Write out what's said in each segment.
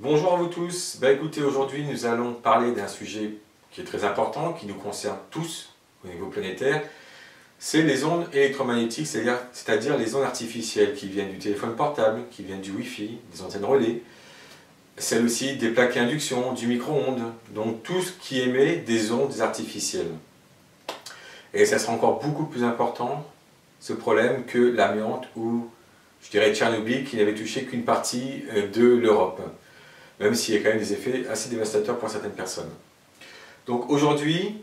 Bonjour à vous tous. Écoutez, aujourd'hui nous allons parler d'un sujet qui est très important, qui nous concerne tous au niveau planétaire. C'est les ondes électromagnétiques, c'est-à-dire les ondes artificielles qui viennent du téléphone portable, qui viennent du Wi-Fi, des antennes relais, celles aussi des plaques à induction, du micro-ondes, donc tout ce qui émet des ondes artificielles. Et ça sera encore beaucoup plus important, ce problème, que l'amiante ou, je dirais, Tchernobyl, qui n'avait touché qu'une partie de l'Europe. Même s'il y a quand même des effets assez dévastateurs pour certaines personnes. Donc aujourd'hui,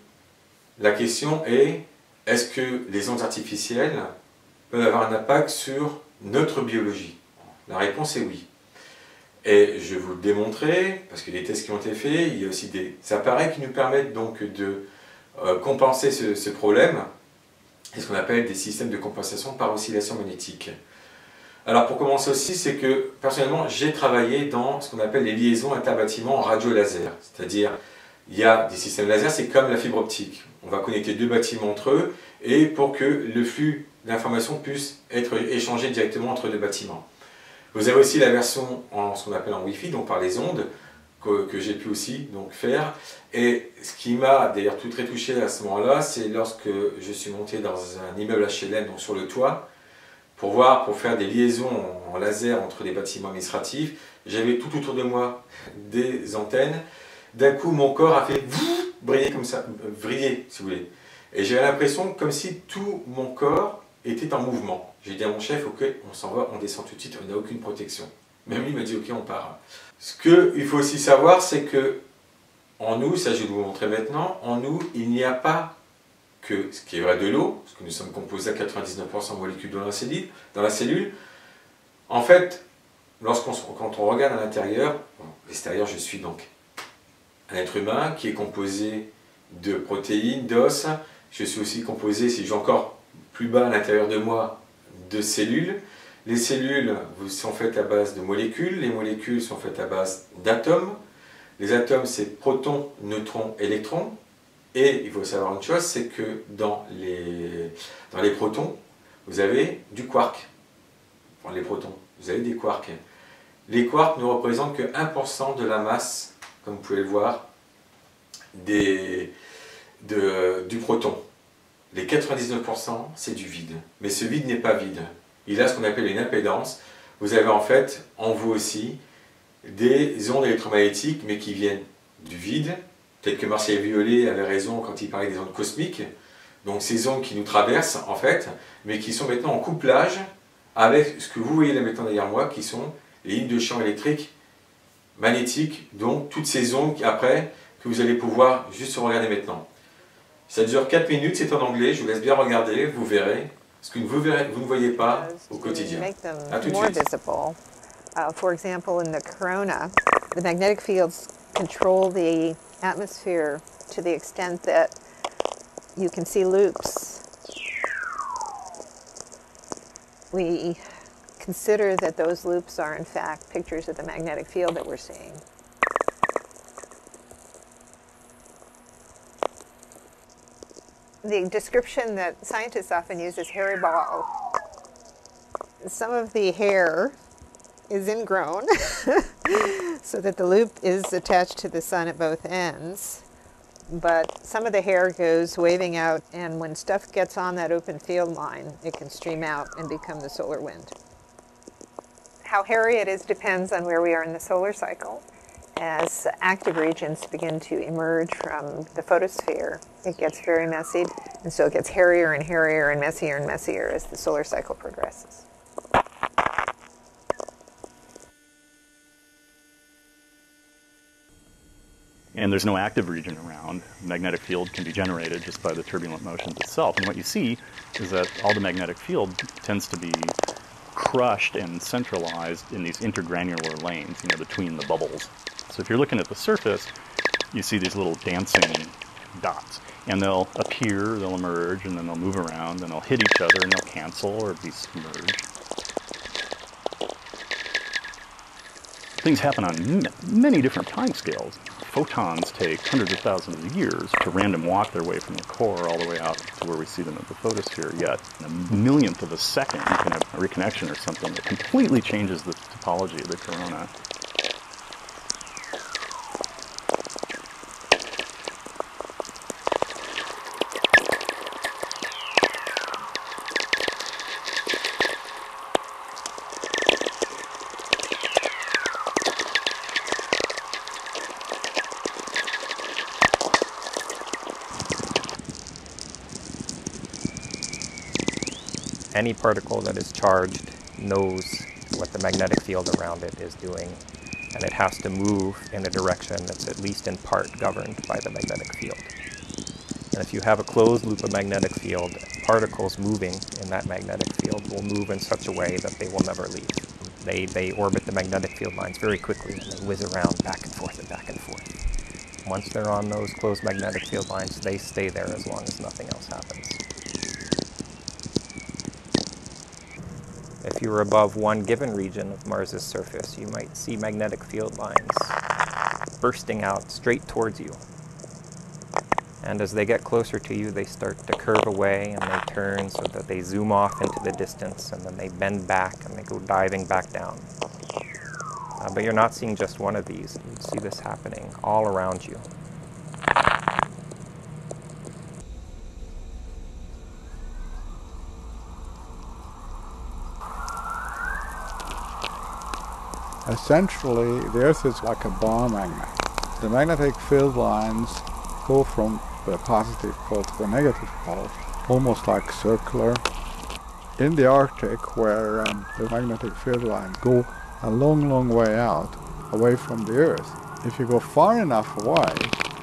la question est, est-ce que les ondes artificielles peuvent avoir un impact sur notre biologie? La réponse est oui. Et je vais vous le démontrer, parce qu'il y a des tests qui ont été faits, il y a aussi des appareils qui nous permettent donc de compenser ce problème, et ce qu'on appelle des systèmes de compensation par oscillation magnétique. Alors pour commencer aussi, c'est que personnellement j'ai travaillé dans ce qu'on appelle les liaisons interbâtiments radio-laser. C'est-à-dire, il y a des systèmes laser, c'est comme la fibre optique. On va connecter deux bâtiments entre eux et pour que le flux d'informations puisse être échangé directement entre deux bâtiments. Vous avez aussi la version en ce qu'on appelle en Wi-Fi, donc par les ondes, que j'ai pu aussi donc faire. Et ce qui m'a d'ailleurs tout très touché à ce moment-là, c'est lorsque je suis monté dans un immeuble HLM, donc sur le toit, pour faire des liaisons en laser entre des bâtiments administratifs. J'avais tout autour de moi des antennes. D'un coup, mon corps a fait briller comme ça, vriller si vous voulez. Et j'avais l'impression comme si tout mon corps était en mouvement. J'ai dit à mon chef, ok, on s'en va, on descend tout de suite, on n'a aucune protection. Même lui m'a dit, ok, on part. Ce qu'il faut aussi savoir, c'est que en nous, ça je vais vous montrer maintenant, en nous, il n'y a pas que ce qui est vrai de l'eau, parce que nous sommes composés à 99% de molécules dans la cellule. En fait, quand on regarde à l'intérieur, l'extérieur, je suis donc un être humain qui est composé de protéines, d'os. Je suis aussi composé, si je vais encore plus bas à l'intérieur de moi, de cellules. Les cellules sont faites à base de molécules, les molécules sont faites à base d'atomes. Les atomes, c'est protons, neutrons, électrons. Et il faut savoir une chose, c'est que dans les protons, vous avez du quark. Dans les protons, vous avez des quarks. Les quarks ne représentent que 1% de la masse, comme vous pouvez le voir, du proton. Les 99%, c'est du vide. Mais ce vide n'est pas vide. Il a ce qu'on appelle une impédance. Vous avez en fait, en vous aussi, des ondes électromagnétiques, mais qui viennent du vide. Peut-être que Marcel Violet avait raison quand il parlait des ondes cosmiques. Donc ces ondes qui nous traversent, en fait, mais qui sont maintenant en couplage avec ce que vous voyez là maintenant derrière moi, qui sont les lignes de champ électrique magnétiques, donc toutes ces ondes après, que vous allez pouvoir juste regarder maintenant. Ça dure 4 minutes, c'est en anglais, je vous laisse bien regarder, vous verrez ce que vous ne voyez pas au quotidien. À tout de suite. For example, in the corona, the magnetic fields control the atmosphere to the extent that you can see loops. We consider that those loops are in fact pictures of the magnetic field that we're seeing. The description that scientists often use is hairy ball. Some of the hair is ingrown so that the loop is attached to the sun at both ends, but some of the hair goes waving out, and when stuff gets on that open field line, it can stream out and become the solar wind. How hairy it is depends on where we are in the solar cycle. As active regions begin to emerge from the photosphere, it gets very messy, and so it gets hairier and hairier and messier as the solar cycle progresses. And there's no active region around. Magnetic field can be generated just by the turbulent motions itself. And what you see is that all the magnetic field tends to be crushed and centralized in these intergranular lanes, between the bubbles. So if you're looking at the surface, you see these little dancing dots. And they'll appear, they'll emerge, and then they'll move around, and they'll hit each other, and they'll cancel or be submerged. Things happen on many different time scales. Photons take hundreds of thousands of years to random walk their way from the core all the way out to where we see them at the photosphere, yet in a millionth of a second you can have a reconnection or something that completely changes the topology of the corona. Any particle that is charged knows what the magnetic field around it is doing, and it has to move in a direction that's at least in part governed by the magnetic field. And if you have a closed loop of magnetic field, particles moving in that magnetic field will move in such a way that they will never leave. They orbit the magnetic field lines very quickly, and they whiz around back and forth and back and forth. Once they're on those closed magnetic field lines, they stay there as long as nothing else happens. If you were above one given region of Mars's surface, you might see magnetic field lines bursting out straight towards you. And as they get closer to you, they start to curve away and they turn so that they zoom off into the distance, and then they bend back and they go diving back down. But you're not seeing just one of these. You see this happening all around you. Essentially, the Earth is like a bar magnet. The magnetic field lines go from the positive pole to the negative pole, almost like circular. In the Arctic, where the magnetic field lines go a long, long way out, away from the Earth, if you go far enough away,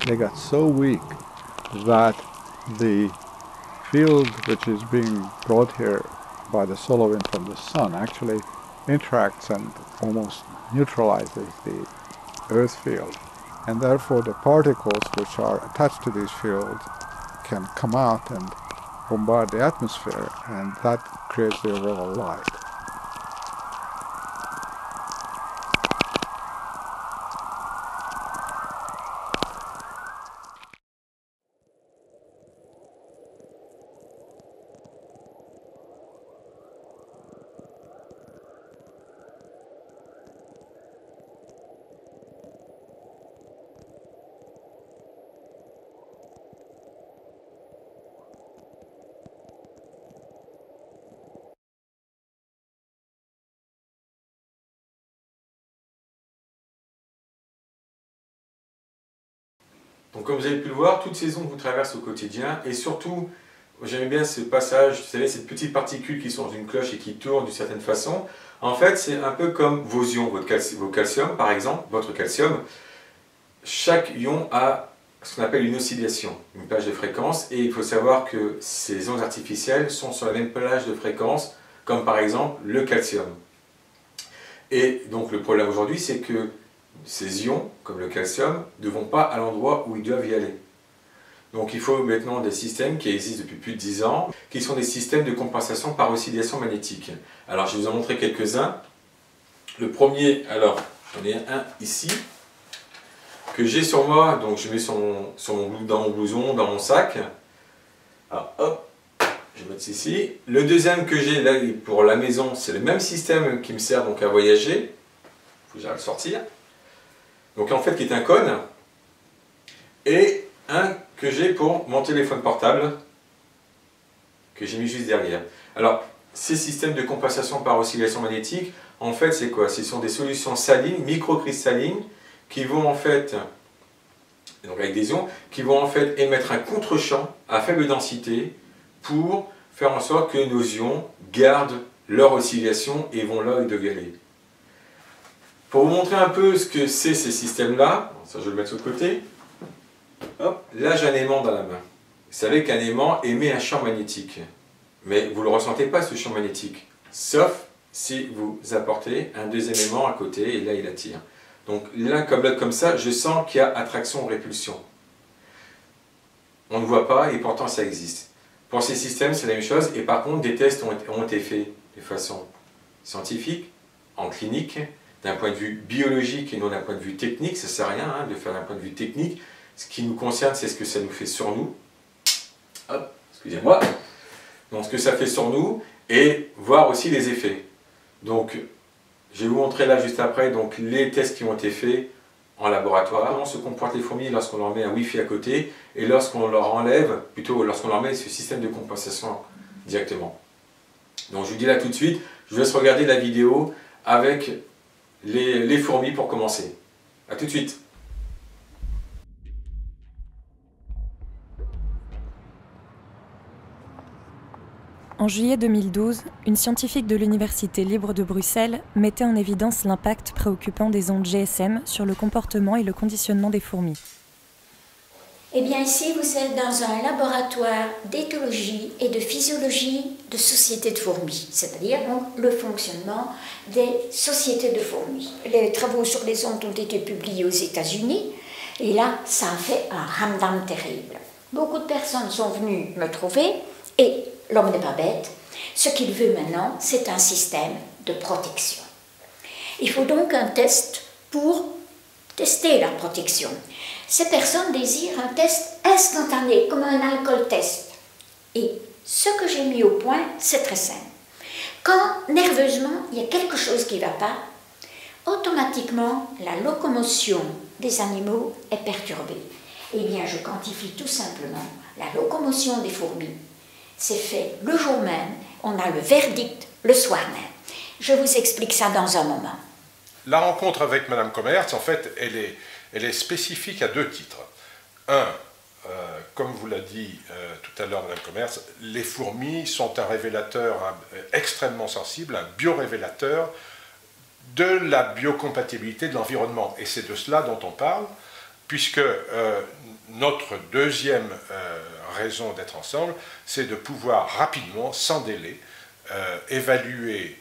they get so weak that the field which is being brought here by the solar wind from the sun actually interacts and almost neutralizes the Earth field. And therefore the particles which are attached to these fields can come out and bombard the atmosphere, and that creates the overall light. Donc comme vous avez pu le voir, toutes ces ondes vous traversent au quotidien, et surtout, j'aime bien ce passage, vous savez, ces petites particules qui sont dans une cloche et qui tournent d'une certaine façon. En fait, c'est un peu comme vos ions, vos calcium par exemple, votre calcium. Chaque ion a ce qu'on appelle une oscillation, une plage de fréquence, et il faut savoir que ces ondes artificielles sont sur la même plage de fréquence, comme par exemple le calcium. Et donc le problème aujourd'hui, c'est que ces ions, comme le calcium, ne vont pas à l'endroit où ils doivent y aller. Donc il faut maintenant des systèmes qui existent depuis plus de 10 ans, qui sont des systèmes de compensation par oscillation magnétique. Alors je vais vous en montrer quelques-uns. Le premier, alors j'en ai un ici, que j'ai sur moi, donc je mets dans mon blouson, dans mon sac. Alors hop, je vais mettre ici. Le deuxième que j'ai là pour la maison, c'est le même système qui me sert donc à voyager. Il faut que j'arrive à le sortir. Donc en fait qui est un cône, et un que j'ai pour mon téléphone portable, que j'ai mis juste derrière. Alors ces systèmes de compensation par oscillation magnétique, en fait c'est quoi? Ce sont des solutions salines, microcristallines, qui vont en fait, donc avec des ions, qui vont en fait émettre un contre-champ à faible densité pour faire en sorte que nos ions gardent leur oscillation et vont là où ils doivent y aller. Pour vous montrer un peu ce que c'est ces systèmes-là, ça je vais le mettre sur le côté, hop, là j'ai un aimant dans la main. Vous savez qu'un aimant émet un champ magnétique, mais vous ne le ressentez pas ce champ magnétique, sauf si vous apportez un deuxième aimant à côté et là il attire. Donc l'un comme l'autre comme ça, je sens qu'il y a attraction ou répulsion. On ne voit pas et pourtant ça existe. Pour ces systèmes c'est la même chose, et par contre des tests ont été faits de façon scientifique, en clinique, d'un point de vue biologique et non d'un point de vue technique. Ça ne sert à rien de faire d'un point de vue technique. Ce qui nous concerne, c'est ce que ça nous fait sur nous. Hop, excusez-moi. Donc ce que ça fait sur nous, et voir aussi les effets. Donc je vais vous montrer là juste après donc, les tests qui ont été faits en laboratoire. Comment se comportent les fourmis lorsqu'on leur met un Wi-Fi à côté, et lorsqu'on leur enlève, plutôt lorsqu'on leur met ce système de compensation directement. Donc je vous dis là tout de suite, je vous laisse regarder la vidéo avec les fourmis pour commencer. A tout de suite. En juillet 2012, une scientifique de l'Université libre de Bruxelles mettait en évidence l'impact préoccupant des ondes GSM sur le comportement et le conditionnement des fourmis. Eh bien ici, vous êtes dans un laboratoire d'éthologie et de physiologie de sociétés de fourmis, c'est-à-dire donc le fonctionnement des sociétés de fourmis. Les travaux sur les ondes ont été publiés aux États-Unis et là, ça a fait un ramdam terrible. Beaucoup de personnes sont venues me trouver et l'homme n'est pas bête. Ce qu'il veut maintenant, c'est un système de protection. Il faut donc un test pour tester la protection. Ces personnes désirent un test instantané, comme un alcool test. Et ce que j'ai mis au point, c'est très simple. Quand, nerveusement, il y a quelque chose qui ne va pas, automatiquement, la locomotion des animaux est perturbée. Eh bien, je quantifie tout simplement la locomotion des fourmis. C'est fait le jour même, on a le verdict le soir même. Je vous explique ça dans un moment. La rencontre avec Madame Commerz, en fait, elle est spécifique à deux titres. Un, comme vous l'a dit tout à l'heure Madame Commerz, les fourmis sont un révélateur extrêmement sensible, un biorévélateur de la biocompatibilité de l'environnement. Et c'est de cela dont on parle, puisque notre deuxième raison d'être ensemble, c'est de pouvoir rapidement, sans délai, évaluer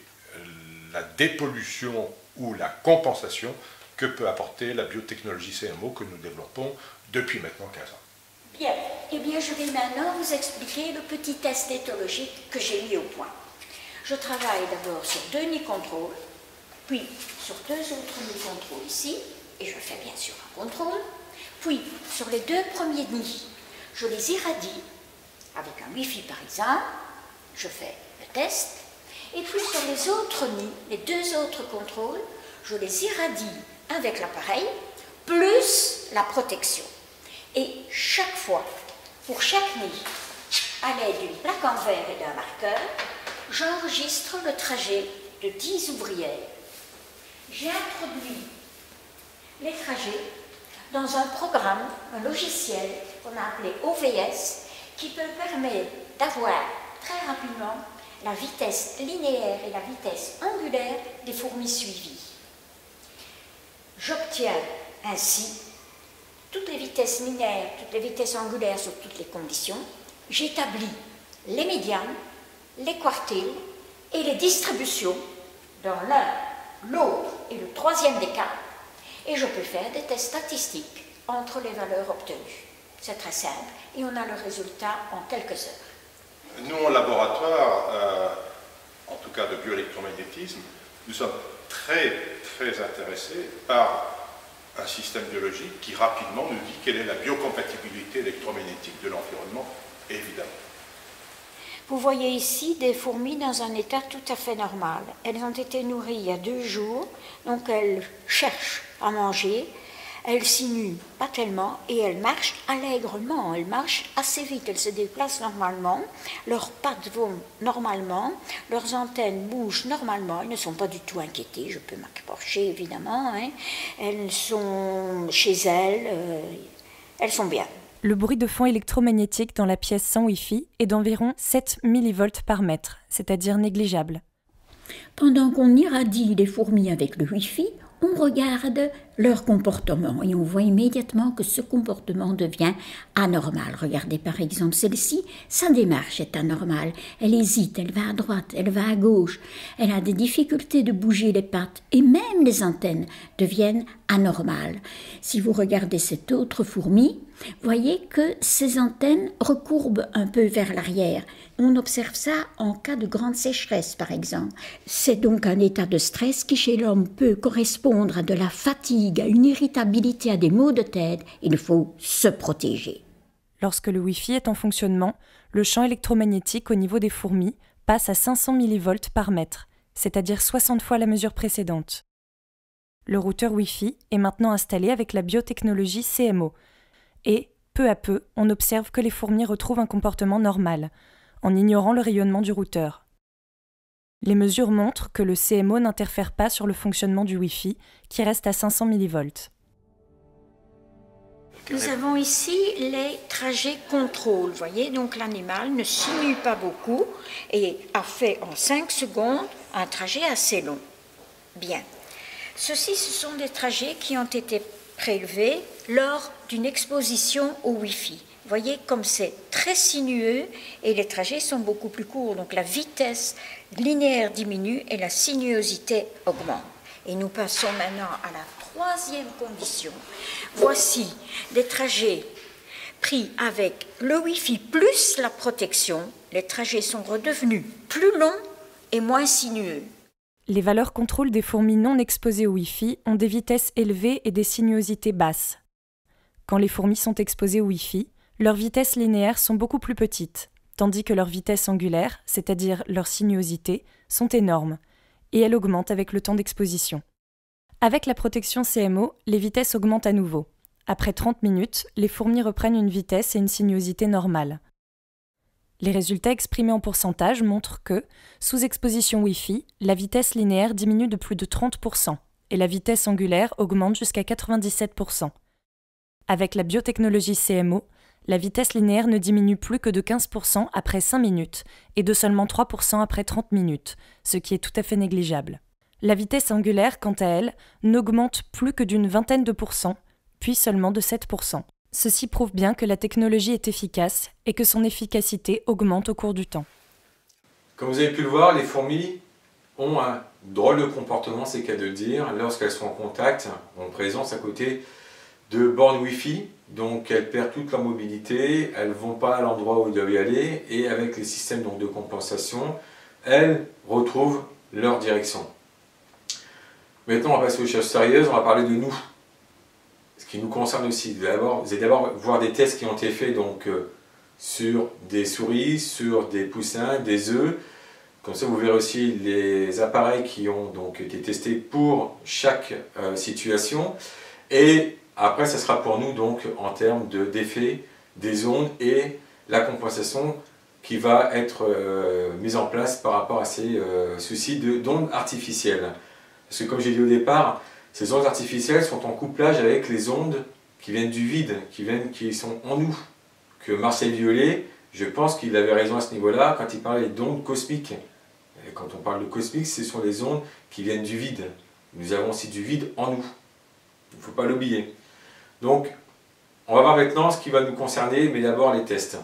la dépollution ou la compensation que peut apporter la biotechnologie CMO que nous développons depuis maintenant 15 ans. Bien, eh bien je vais maintenant vous expliquer le petit test éthologique que j'ai mis au point. Je travaille d'abord sur 2 nids contrôles, puis sur 2 autres nids contrôles ici, et je fais bien sûr un contrôle, puis sur les 2 premiers nids, je les irradie avec un Wi-Fi par exemple, je fais le test, et puis sur les autres nids, les 2 autres contrôles, je les irradie avec l'appareil, plus la protection. Et chaque fois, pour chaque nid, à l'aide d'une plaque en verre et d'un marqueur, j'enregistre le trajet de 10 ouvrières. J'ai introduit les trajets dans un programme, un logiciel qu'on a appelé OVS, qui peut permettre d'avoir très rapidement la vitesse linéaire et la vitesse angulaire des fourmis suivies. J'obtiens ainsi toutes les vitesses linéaires, toutes les vitesses angulaires sur toutes les conditions. J'établis les médianes, les quartiles et les distributions dans l'un, l'autre et le troisième des cas. Et je peux faire des tests statistiques entre les valeurs obtenues. C'est très simple et on a le résultat en quelques heures. Nous, en laboratoire, en tout cas de bioélectromagnétisme, nous sommes très intéressés par un système biologique qui rapidement nous dit quelle est la biocompatibilité électromagnétique de l'environnement, évidemment. Vous voyez ici des fourmis dans un état tout à fait normal. Elles ont été nourries il y a 2 jours, donc elles cherchent à manger. Elles sinuent pas tellement et elles marchent allègrement, elles marchent assez vite, elles se déplacent normalement, leurs pattes vont normalement, leurs antennes bougent normalement, elles ne sont pas du tout inquiétées, je peux m'approcher évidemment, hein. Elles sont chez elles sont bien. Le bruit de fond électromagnétique dans la pièce sans Wi-Fi est d'environ 7 millivolts par mètre, c'est-à-dire négligeable. Pendant qu'on irradie les fourmis avec le Wi-Fi, on regarde leur comportement et on voit immédiatement que ce comportement devient anormal. Regardez par exemple celle-ci, sa démarche est anormale. Elle hésite, elle va à droite, elle va à gauche, elle a des difficultés de bouger les pattes et même les antennes deviennent anormales. Si vous regardez cette autre fourmi, voyez que ses antennes recourbent un peu vers l'arrière. On observe ça en cas de grande sécheresse, par exemple. C'est donc un état de stress qui, chez l'homme, peut correspondre à de la fatigue, à une irritabilité, à des maux de tête. Il faut se protéger. Lorsque le Wi-Fi est en fonctionnement, le champ électromagnétique au niveau des fourmis passe à 500 millivolts par mètre, c'est-à-dire 60 fois la mesure précédente. Le routeur Wi-Fi est maintenant installé avec la biotechnologie CMO. Et, peu à peu, on observe que les fourmis retrouvent un comportement normal, en ignorant le rayonnement du routeur. Les mesures montrent que le CMO n'interfère pas sur le fonctionnement du Wi-Fi, qui reste à 500 millivolts. Nous avons ici les trajets contrôle. Vous voyez, donc l'animal ne simule pas beaucoup et a fait en 5 secondes un trajet assez long. Bien. Ceci, ce sont des trajets qui ont été prélevés lors d'une exposition au Wi-Fi. Vous voyez comme c'est très sinueux et les trajets sont beaucoup plus courts. Donc la vitesse linéaire diminue et la sinuosité augmente. Et nous passons maintenant à la troisième condition. Voici des trajets pris avec le Wi-Fi plus la protection. Les trajets sont redevenus plus longs et moins sinueux. Les valeurs contrôle des fourmis non exposées au Wi-Fi ont des vitesses élevées et des sinuosités basses. Quand les fourmis sont exposées au Wi-Fi, leurs vitesses linéaires sont beaucoup plus petites, tandis que leurs vitesses angulaires, c'est-à-dire leur sinuosité, sont énormes, et elles augmentent avec le temps d'exposition. Avec la protection CMO, les vitesses augmentent à nouveau. Après 30 minutes, les fourmis reprennent une vitesse et une sinuosité normale. Les résultats exprimés en pourcentage montrent que, sous exposition Wi-Fi, la vitesse linéaire diminue de plus de 30% et la vitesse angulaire augmente jusqu'à 97%. Avec la biotechnologie CMO, la vitesse linéaire ne diminue plus que de 15% après 5 minutes et de seulement 3% après 30 minutes, ce qui est tout à fait négligeable. La vitesse angulaire, quant à elle, n'augmente plus que d'une vingtaine de pourcents, puis seulement de 7%. Ceci prouve bien que la technologie est efficace et que son efficacité augmente au cours du temps. Comme vous avez pu le voir, les fourmis ont un drôle de comportement, c'est le cas de le dire, lorsqu'elles sont en contact, en présence à côté de bornes Wi-Fi, donc elles perdent toute leur mobilité, elles ne vont pas à l'endroit où elles doivent y aller, et avec les systèmes donc, de compensation, elles retrouvent leur direction. Maintenant, on va passer aux choses sérieuses, on va parler de nous. Ce qui nous concerne aussi, vous allez d'abord voir des tests qui ont été faits donc, sur des souris, sur des poussins, des œufs. Comme ça, vous verrez aussi les appareils qui ont donc été testés pour chaque situation. Et après, ça sera pour nous donc en termes d'effet des ondes et la compensation qui va être mise en place par rapport à ces soucis d'ondes artificielles. Parce que comme j'ai dit au départ, ces ondes artificielles sont en couplage avec les ondes qui viennent du vide, qui sont en nous. Que Marcel Violet, je pense qu'il avait raison à ce niveau-là quand il parlait d'ondes cosmiques. Et quand on parle de cosmique, ce sont les ondes qui viennent du vide. Nous avons aussi du vide en nous. Il ne faut pas l'oublier. Donc, on va voir maintenant ce qui va nous concerner, mais d'abord les tests.